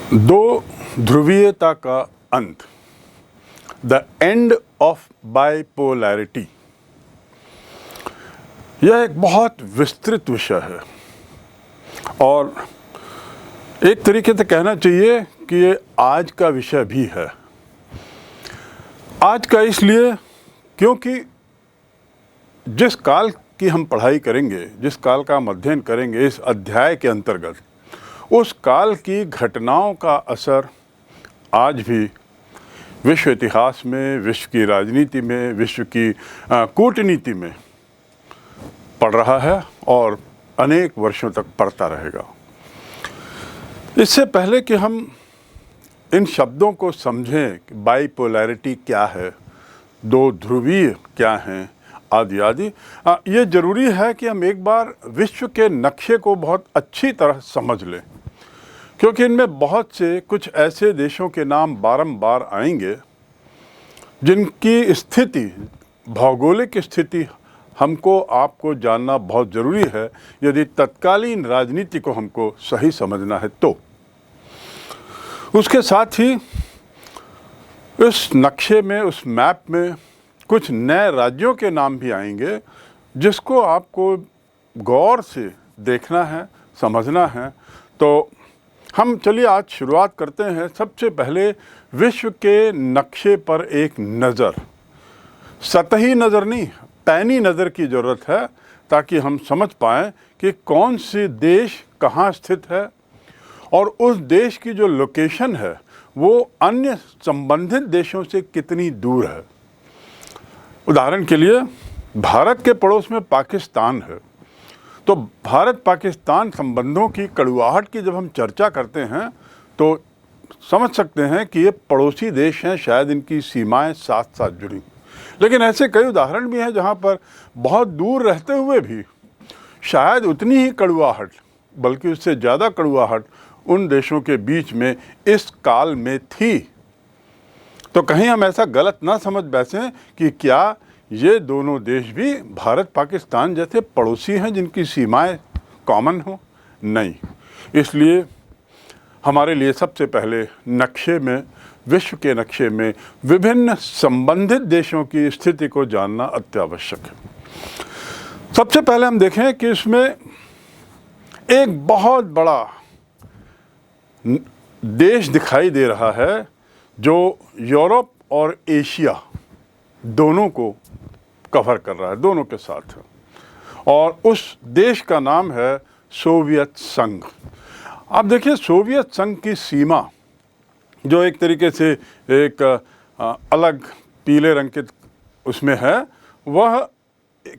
दो ध्रुवीयता का अंत, द एंड ऑफ बाइपोलैरिटी, यह एक बहुत विस्तृत विषय है और एक तरीके से कहना चाहिए कि ये आज का विषय भी है। आज का इसलिए क्योंकि जिस काल की हम पढ़ाई करेंगे, जिस काल का हम अध्ययन करेंगे इस अध्याय के अंतर्गत, उस काल की घटनाओं का असर आज भी विश्व इतिहास में, विश्व की राजनीति में, विश्व की कूटनीति में पड़ रहा है और अनेक वर्षों तक पड़ता रहेगा। इससे पहले कि हम इन शब्दों को समझें कि बाइपोलैरिटी क्या है, दो ध्रुवीय क्या हैं, आदि आदि, ये ज़रूरी है कि हम एक बार विश्व के नक्शे को बहुत अच्छी तरह समझ लें, क्योंकि इनमें बहुत से कुछ ऐसे देशों के नाम बारंबार आएंगे जिनकी स्थिति, भौगोलिक स्थिति हमको आपको जानना बहुत ज़रूरी है यदि तत्कालीन राजनीति को हमको सही समझना है तो। उसके साथ ही इस नक्शे में, उस मैप में कुछ नए राज्यों के नाम भी आएंगे जिसको आपको गौर से देखना है, समझना है। तो हम चलिए आज शुरुआत करते हैं। सबसे पहले विश्व के नक्शे पर एक नज़र, सतही नज़र नहीं, पैनी नज़र की ज़रूरत है ताकि हम समझ पाएँ कि कौन से देश कहाँ स्थित है और उस देश की जो लोकेशन है वो अन्य संबंधित देशों से कितनी दूर है। उदाहरण के लिए भारत के पड़ोस में पाकिस्तान है, तो भारत पाकिस्तान संबंधों की कड़वाहट की जब हम चर्चा करते हैं तो समझ सकते हैं कि ये पड़ोसी देश हैं, शायद इनकी सीमाएं साथ साथ जुड़ी। लेकिन ऐसे कई उदाहरण भी हैं जहां पर बहुत दूर रहते हुए भी शायद उतनी ही कड़वाहट, बल्कि उससे ज़्यादा कड़वाहट उन देशों के बीच में इस काल में थी। तो कहीं हम ऐसा गलत ना समझ बैठें कि क्या ये दोनों देश भी भारत पाकिस्तान जैसे पड़ोसी हैं जिनकी सीमाएं कॉमन हो। नहीं, इसलिए हमारे लिए सबसे पहले नक्शे में, विश्व के नक्शे में विभिन्न संबंधित देशों की स्थिति को जानना अत्यावश्यक है। सबसे पहले हम देखें कि इसमें एक बहुत बड़ा देश दिखाई दे रहा है जो यूरोप और एशिया दोनों को कवर कर रहा है, दोनों के साथ है, और उस देश का नाम है सोवियत संघ। अब देखिए, सोवियत संघ की सीमा जो एक तरीके से एक अलग पीले रंग के उसमें है, वह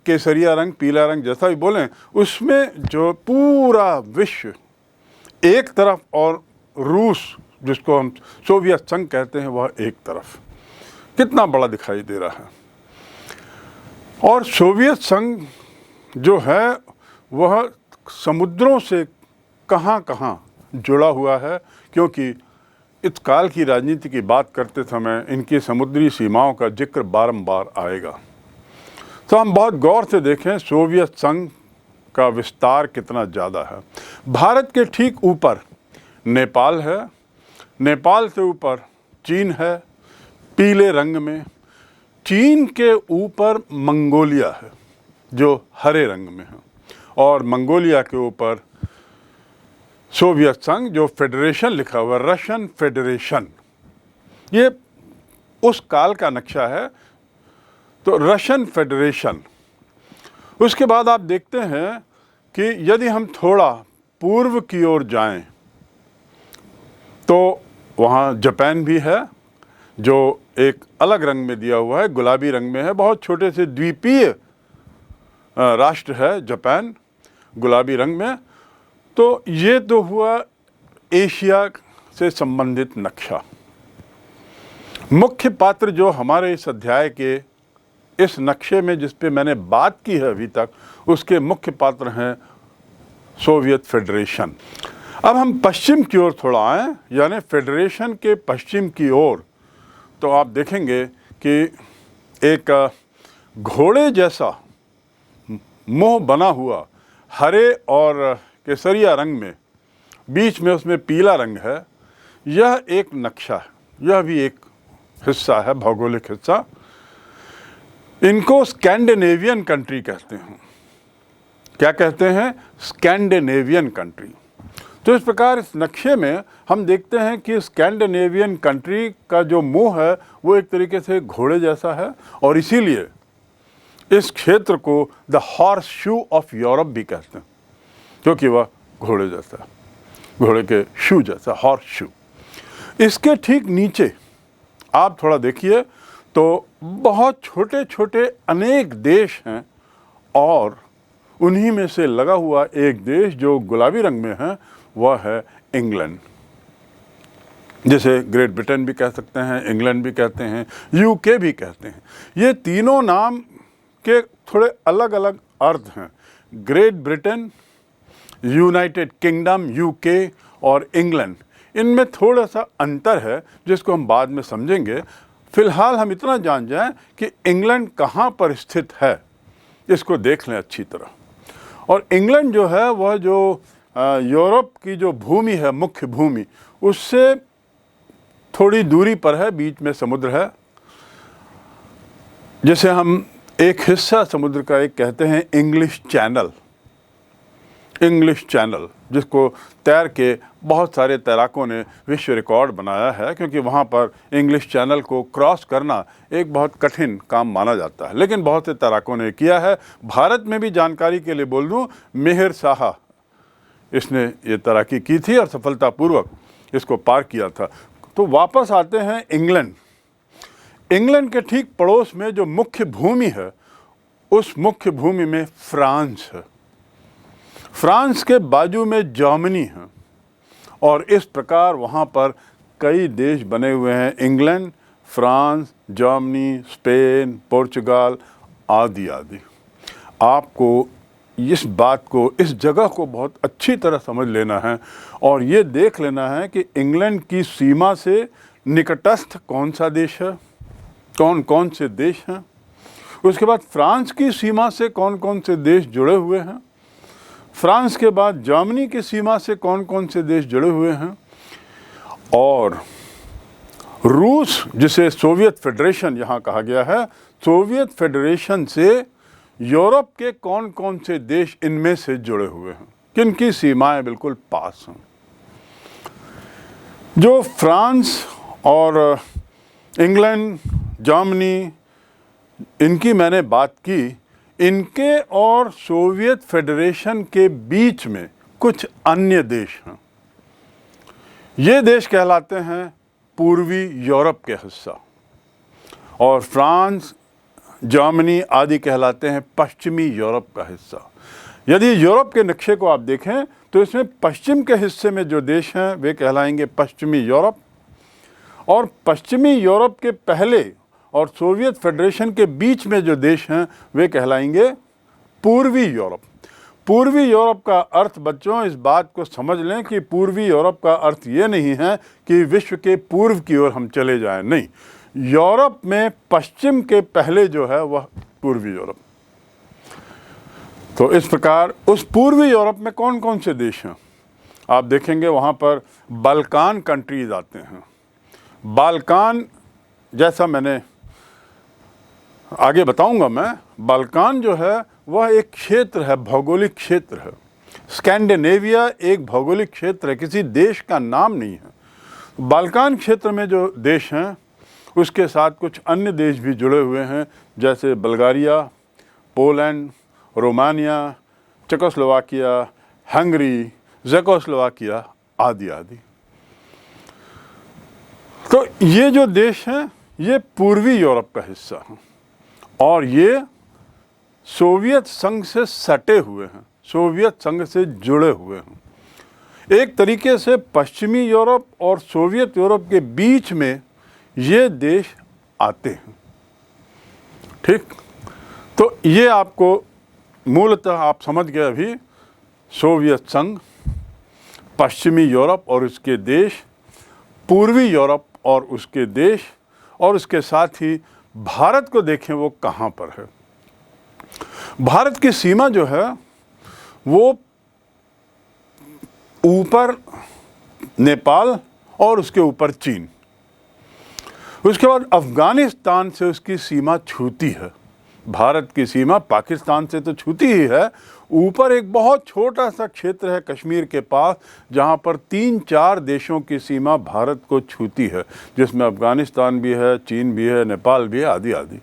केसरिया रंग, पीला रंग जैसा भी बोलें, उसमें जो पूरा विश्व एक तरफ और रूस, जिसको हम सोवियत संघ कहते हैं, वह एक तरफ, कितना बड़ा दिखाई दे रहा है। और सोवियत संघ जो है वह समुद्रों से कहाँ कहाँ जुड़ा हुआ है, क्योंकि इस काल की राजनीति की बात करते समय इनकी समुद्री सीमाओं का जिक्र बारंबार आएगा। तो हम बहुत गौर से देखें सोवियत संघ का विस्तार कितना ज़्यादा है। भारत के ठीक ऊपर नेपाल है, नेपाल से ऊपर चीन है पीले रंग में, चीन के ऊपर मंगोलिया है जो हरे रंग में है, और मंगोलिया के ऊपर सोवियत संघ जो फेडरेशन लिखा हुआ है, रशियन फेडरेशन। ये उस काल का नक्शा है, तो रशियन फेडरेशन। उसके बाद आप देखते हैं कि यदि हम थोड़ा पूर्व की ओर जाएं तो वहाँ जापान भी है जो एक अलग रंग में दिया हुआ है, गुलाबी रंग में है, बहुत छोटे से द्वीपीय राष्ट्र है जापान, गुलाबी रंग में। तो ये तो हुआ एशिया से संबंधित नक्शा। मुख्य पात्र जो हमारे इस अध्याय के इस नक्शे में जिस पे मैंने बात की है अभी तक, उसके मुख्य पात्र हैं सोवियत फेडरेशन। अब हम पश्चिम की ओर थोड़ा आएँ, यानी फेडरेशन के पश्चिम की ओर, तो आप देखेंगे कि एक घोड़े जैसा मुंह बना हुआ हरे और केसरिया रंग में, बीच में उसमें पीला रंग है, यह एक नक्शा है, यह भी एक हिस्सा है, भौगोलिक हिस्सा। इनको स्कैंडिनेवियन कंट्री कहते हैं। क्या कहते हैं? Scandinavian country. तो इस प्रकार इस नक्शे में हम देखते हैं कि स्कैंडिनेवियन कंट्री का जो मुंह है वो एक तरीके से घोड़े जैसा है, और इसीलिए इस क्षेत्र को the horse shoe of Europe भी कहते हैं, क्योंकि वह घोड़े जैसा, घोड़े के शू जैसा, हॉर्स शू। इसके ठीक नीचे आप थोड़ा देखिए तो बहुत छोटे छोटे अनेक देश हैं, और उन्हीं में से लगा हुआ एक देश जो गुलाबी रंग में है वह है इंग्लैंड, जिसे ग्रेट ब्रिटेन भी कह सकते हैं, इंग्लैंड भी कहते हैं, यूके भी कहते हैं। ये तीनों नाम के थोड़े अलग अलग अर्थ हैं। Great Britain, United kingdom, UK और इंग्लैंड, इनमें थोड़ा सा अंतर है जिसको हम बाद में समझेंगे। फिलहाल हम इतना जान जाएं कि इंग्लैंड कहाँ पर स्थित है, इसको देख लें अच्छी तरह। और इंग्लैंड जो है वह जो यूरोप की जो भूमि है, मुख्य भूमि, उससे थोड़ी दूरी पर है, बीच में समुद्र है, जिसे हम एक हिस्सा समुद्र का एक कहते हैं इंग्लिश चैनल। इंग्लिश चैनल, जिसको तैर के बहुत सारे तैराकों ने विश्व रिकॉर्ड बनाया है, क्योंकि वहाँ पर इंग्लिश चैनल को क्रॉस करना एक बहुत कठिन काम माना जाता है, लेकिन बहुत से तैराकों ने किया है। भारत में भी जानकारी के लिए बोल दूँ, मिहिर शाह, इसने ये तैराकी की थी और सफलतापूर्वक इसको पार किया था। तो वापस आते हैं इंग्लैंड। इंग्लैंड के ठीक पड़ोस में जो मुख्य भूमि है, उस मुख्य भूमि में फ्रांस है। फ्रांस के बाजू में जर्मनी है, और इस प्रकार वहाँ पर कई देश बने हुए हैं, England, France, Germany, Spain, Portugal आदि आदि। आपको इस बात को, इस जगह को बहुत अच्छी तरह समझ लेना है, और ये देख लेना है कि इंग्लैंड की सीमा से निकटस्थ कौन सा देश है, कौन कौन से देश हैं। उसके बाद फ्रांस की सीमा से कौन कौन से देश जुड़े हुए हैं, फ्रांस के बाद जर्मनी की सीमा से कौन कौन से देश जुड़े हुए हैं, और रूस, जिसे सोवियत फेडरेशन यहाँ कहा गया है, सोवियत फेडरेशन से यूरोप के कौन कौन से देश इनमें से जुड़े हुए हैं, किनकी सीमाएं बिल्कुल पास हैं। जो फ्रांस और इंग्लैंड, जर्मनी, इनकी मैंने बात की, इनके और सोवियत फेडरेशन के बीच में कुछ अन्य देश हैं। ये देश कहलाते हैं पूर्वी यूरोप के हिस्सा, और फ्रांस, जर्मनी आदि कहलाते हैं पश्चिमी यूरोप का हिस्सा। यदि यूरोप के नक्शे को आप देखें तो इसमें पश्चिम के हिस्से में जो देश हैं वे कहलाएंगे पश्चिमी यूरोप, और पश्चिमी यूरोप के पहले और सोवियत फेडरेशन के बीच में जो देश हैं वे कहलाएंगे पूर्वी यूरोप। पूर्वी यूरोप का अर्थ, बच्चों, इस बात को समझ लें कि पूर्वी यूरोप का अर्थ ये नहीं है कि विश्व के पूर्व की ओर हम चले जाएं, नहीं। यूरोप में पश्चिम के पहले जो है वह पूर्वी यूरोप। तो इस प्रकार उस पूर्वी यूरोप में कौन कौन से देश हैं आप देखेंगे, वहाँ पर बाल्कान कंट्रीज आते हैं। बाल्कान, जैसा मैंने आगे बताऊंगा मैं, बाल्कान जो है वह एक क्षेत्र है, भौगोलिक क्षेत्र है। स्कैंडिनेविया एक भौगोलिक क्षेत्र है, किसी देश का नाम नहीं है। बाल्कान क्षेत्र में जो देश हैं उसके साथ कुछ अन्य देश भी जुड़े हुए हैं, जैसे Bulgaria, Poland, Romania, Czechoslovakia, Hungary, Czechoslovakia आदि आदि। तो ये जो देश हैं ये पूर्वी यूरोप का हिस्सा हैं, और ये सोवियत संघ से सटे हुए हैं, सोवियत संघ से जुड़े हुए हैं। एक तरीके से पश्चिमी यूरोप और सोवियत यूरोप के बीच में ये देश आते हैं। ठीक, तो ये आपको मूलतः आप समझ गए अभी, सोवियत संघ, पश्चिमी यूरोप और उसके देश, पूर्वी यूरोप और उसके देश, और उसके साथ ही भारत को देखें वो कहाँ पर है। भारत की सीमा जो है वो ऊपर नेपाल और उसके ऊपर चीन। उसके बाद अफगानिस्तान से उसकी सीमा छूती है। भारत की सीमा पाकिस्तान से तो छूती ही है, ऊपर एक बहुत छोटा सा क्षेत्र है कश्मीर के पास, जहाँ पर 3-4 देशों की सीमा भारत को छूती है, जिसमें अफगानिस्तान भी है, चीन भी है, नेपाल भी है, आदि आदि।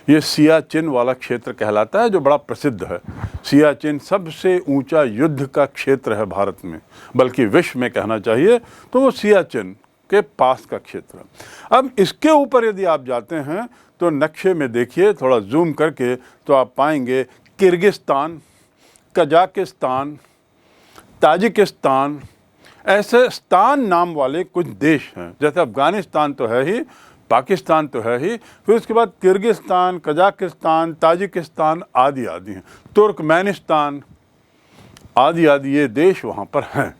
ये सियाचिन वाला क्षेत्र कहलाता है, जो बड़ा प्रसिद्ध है। सियाचिन सबसे ऊंचा युद्ध का क्षेत्र है भारत में, बल्कि विश्व में कहना चाहिए तो वो सियाचिन के पास का क्षेत्र। अब इसके ऊपर यदि आप जाते हैं तो नक्शे में देखिए, थोड़ा जूम करके, तो आप पाएंगे किर्गिस्तान, कजाकिस्तान, ताजिकिस्तान, ऐसे स्तान नाम वाले कुछ देश हैं। जैसे अफगानिस्तान तो है ही, पाकिस्तान तो है ही, फिर उसके बाद किर्गिस्तान, कजाकिस्तान, ताजिकिस्तान आदि आदि हैं, तुर्कमेनिस्तान आदि आदि, ये देश वहाँ पर हैं।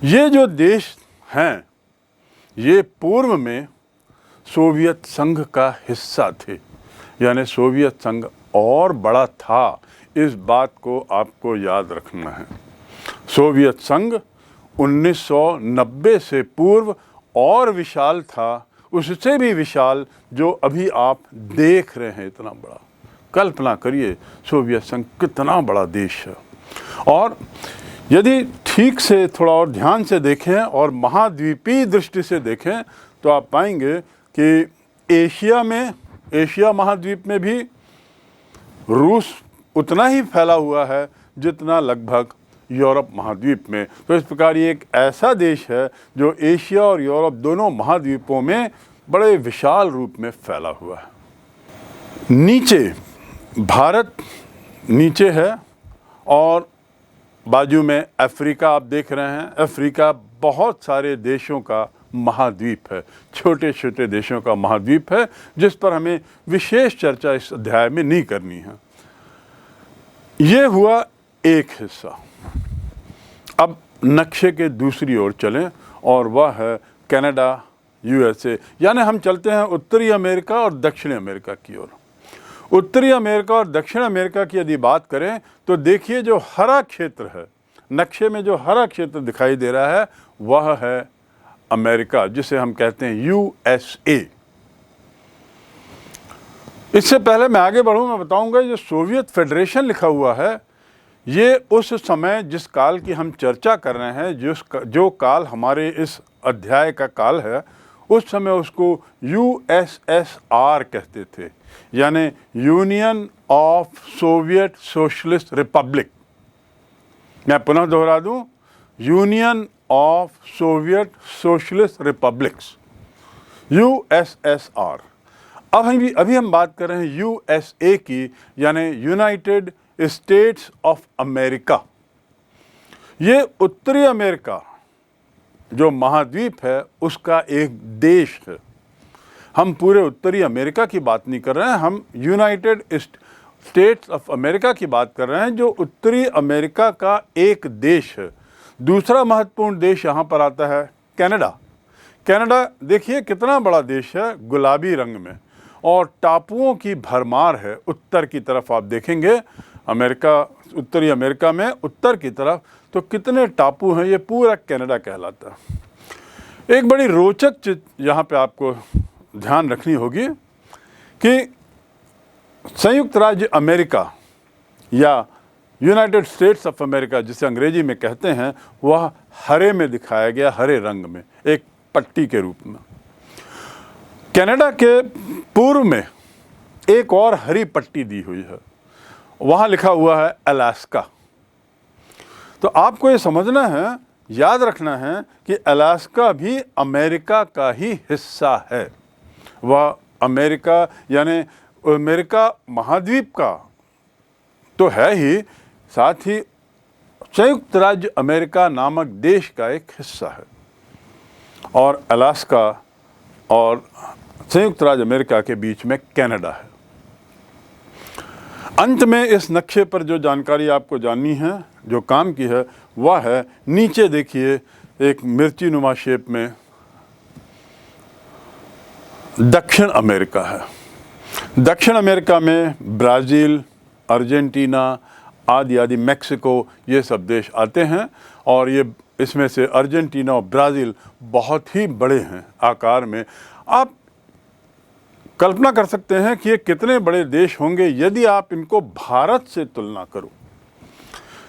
ये जो देश हैं ये पूर्व में सोवियत संघ का हिस्सा थे, यानी सोवियत संघ और बड़ा था, इस बात को आपको याद रखना है। सोवियत संघ 1990 से पूर्व और विशाल था, उससे भी विशाल जो अभी आप देख रहे हैं, इतना बड़ा। कल्पना करिए सोवियत संघ कितना बड़ा देश है। और यदि ठीक से थोड़ा और ध्यान से देखें और महाद्वीपीय दृष्टि से देखें तो आप पाएंगे कि एशिया महाद्वीप में भी रूस उतना ही फैला हुआ है जितना लगभग यूरोप महाद्वीप में। तो इस प्रकार ये एक ऐसा देश है जो एशिया और यूरोप दोनों महाद्वीपों में बड़े विशाल रूप में फैला हुआ है। नीचे भारत नीचे है और बाजू में अफ्रीका आप देख रहे हैं। अफ्रीका बहुत सारे देशों का महाद्वीप है, छोटे छोटे देशों का महाद्वीप है, जिस पर हमें विशेष चर्चा इस अध्याय में नहीं करनी है। ये हुआ एक हिस्सा। अब नक्शे के दूसरी ओर चलें और वह है कनाडा, यूएसए, यानी हम चलते हैं उत्तरी अमेरिका और दक्षिणी अमेरिका की ओर। उत्तरी अमेरिका और दक्षिण अमेरिका की यदि बात करें तो देखिए जो हरा क्षेत्र है, नक्शे में जो हरा क्षेत्र दिखाई दे रहा है वह है अमेरिका, जिसे हम कहते हैं यूएसए। इससे पहले मैं आगे बढ़ूं, मैं बताऊंगा जो सोवियत फेडरेशन लिखा हुआ है ये उस समय जिस काल की हम चर्चा कर रहे हैं, जो काल हमारे इस अध्याय का काल है, उस समय उसको यूएसएसआर कहते थे, यानी union of Soviet socialist Republic. मैं पुनः दोहरा दूं, union of Soviet socialist republics, USSR. अभी हम बात कर रहे हैं यूएसए की, यानी यूनाइटेड स्टेट्स ऑफ अमेरिका। ये उत्तरी अमेरिका जो महाद्वीप है उसका एक देश है। हम पूरे उत्तरी अमेरिका की बात नहीं कर रहे हैं, हम यूनाइटेड स्टेट्स ऑफ अमेरिका की बात कर रहे हैं, जो उत्तरी अमेरिका का एक देश है। दूसरा महत्वपूर्ण देश यहाँ पर आता है कनाडा। कनाडा देखिए कितना बड़ा देश है, गुलाबी रंग में, और टापुओं की भरमार है। उत्तर की तरफ आप देखेंगे अमेरिका, उत्तरी अमेरिका में उत्तर की तरफ तो कितने टापू हैं, ये पूरा कनाडा कहलाता है। एक बड़ी रोचक चीज यहाँ पे आपको ध्यान रखनी होगी कि संयुक्त राज्य अमेरिका या यूनाइटेड स्टेट्स ऑफ अमेरिका जिसे अंग्रेजी में कहते हैं, वह हरे में दिखाया गया, हरे रंग में एक पट्टी के रूप में। कनाडा के पूर्व में एक और हरी पट्टी दी हुई है, वहाँ लिखा हुआ है अलास्का। तो आपको ये समझना है, याद रखना है कि अलास्का भी अमेरिका का ही हिस्सा है। वह अमेरिका यानी अमेरिका महाद्वीप का तो है ही, साथ ही संयुक्त राज्य अमेरिका नामक देश का एक हिस्सा है। और अलास्का और संयुक्त राज्य अमेरिका के बीच में कनाडा है। अंत में इस नक्शे पर जो जानकारी आपको जाननी है, जो काम की है, वह है नीचे देखिए एक मिर्ची नुमा शेप में दक्षिण अमेरिका है। दक्षिण अमेरिका में ब्राज़ील, अर्जेंटीना आदि आदि, मैक्सिको, ये सब देश आते हैं। और ये इसमें से अर्जेंटीना और ब्राज़ील बहुत ही बड़े हैं आकार में। आप कल्पना कर सकते हैं कि ये कितने बड़े देश होंगे यदि आप इनको भारत से तुलना करो।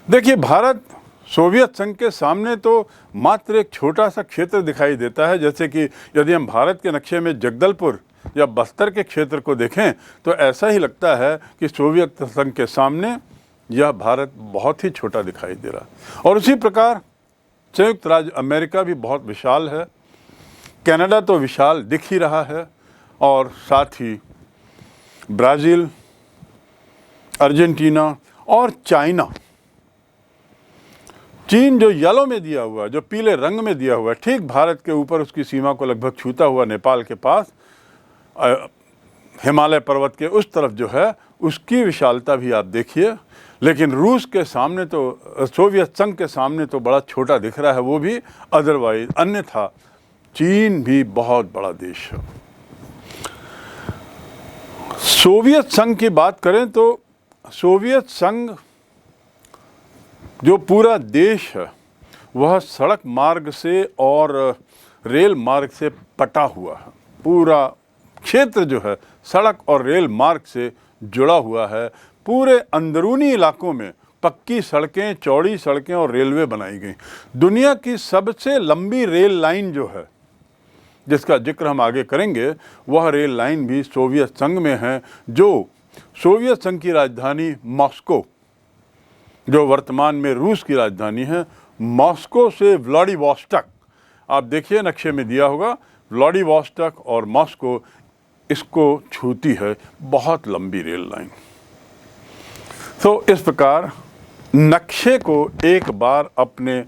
देखिए, भारत सोवियत संघ के सामने तो मात्र एक छोटा सा क्षेत्र दिखाई देता है। जैसे कि यदि हम भारत के नक्शे में जगदलपुर या बस्तर के क्षेत्र को देखें तो ऐसा ही लगता है कि सोवियत संघ के सामने यह भारत बहुत ही छोटा दिखाई दे रहा है। और उसी प्रकार संयुक्त राज्य अमेरिका भी बहुत विशाल है, कनाडा तो विशाल दिख ही रहा है, और साथ ही ब्राज़ील, अर्जेंटीना और चाइना। चीन जो येलो में दिया हुआ है, जो पीले रंग में दिया हुआ है, ठीक भारत के ऊपर उसकी सीमा को लगभग छूता हुआ नेपाल के पास हिमालय पर्वत के उस तरफ जो है, उसकी विशालता भी आप देखिए। लेकिन रूस के सामने तो, सोवियत संघ के सामने तो बड़ा छोटा दिख रहा है वो भी। अदरवाइज अन्यथा चीन भी बहुत बड़ा देश है। सोवियत संघ की बात करें तो सोवियत संघ जो पूरा देश है वह सड़क मार्ग से और रेल मार्ग से पटा हुआ है। पूरा क्षेत्र जो है सड़क और रेल मार्ग से जुड़ा हुआ है। पूरे अंदरूनी इलाकों में पक्की सड़कें, चौड़ी सड़कें और रेलवे बनाई गई। दुनिया की सबसे लंबी रेल लाइन जो है, जिसका जिक्र हम आगे करेंगे, वह रेल लाइन भी सोवियत संघ में है, जो सोवियत संघ की राजधानी मॉस्को, जो वर्तमान में रूस की राजधानी है, मॉस्को से व्लादिवोस्टॉक, आप देखिए नक्शे में दिया होगा, व्लादिवोस्टॉक और मॉस्को इसको छूती है बहुत लंबी रेल लाइन। तो इस प्रकार नक्शे को एक बार अपने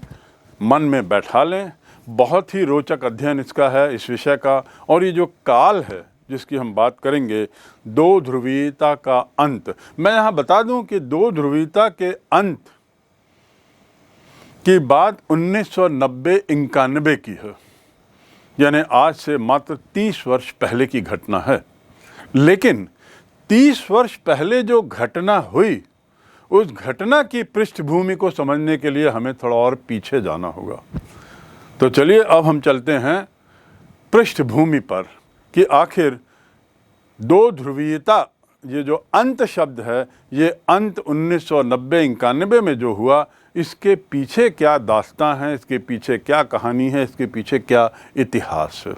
मन में बैठा लें। बहुत ही रोचक अध्ययन इसका है, इस विषय का। और ये जो काल है जिसकी हम बात करेंगे, दो ध्रुवीयता का अंत, मैं यहाँ बता दूं कि दो ध्रुवीयता के अंत की बात 1990-91 की है, यानी आज से मात्र 30 वर्ष पहले की घटना है। लेकिन 30 वर्ष पहले जो घटना हुई, उस घटना की पृष्ठभूमि को समझने के लिए हमें थोड़ा और पीछे जाना होगा। तो चलिए अब हम चलते हैं पृष्ठभूमि पर कि आखिर दो ध्रुवीयता, ये जो अंत शब्द है, ये अंत 1990-91 में जो हुआ, इसके पीछे क्या दास्तां है, इसके पीछे क्या कहानी है, इसके पीछे क्या इतिहास है।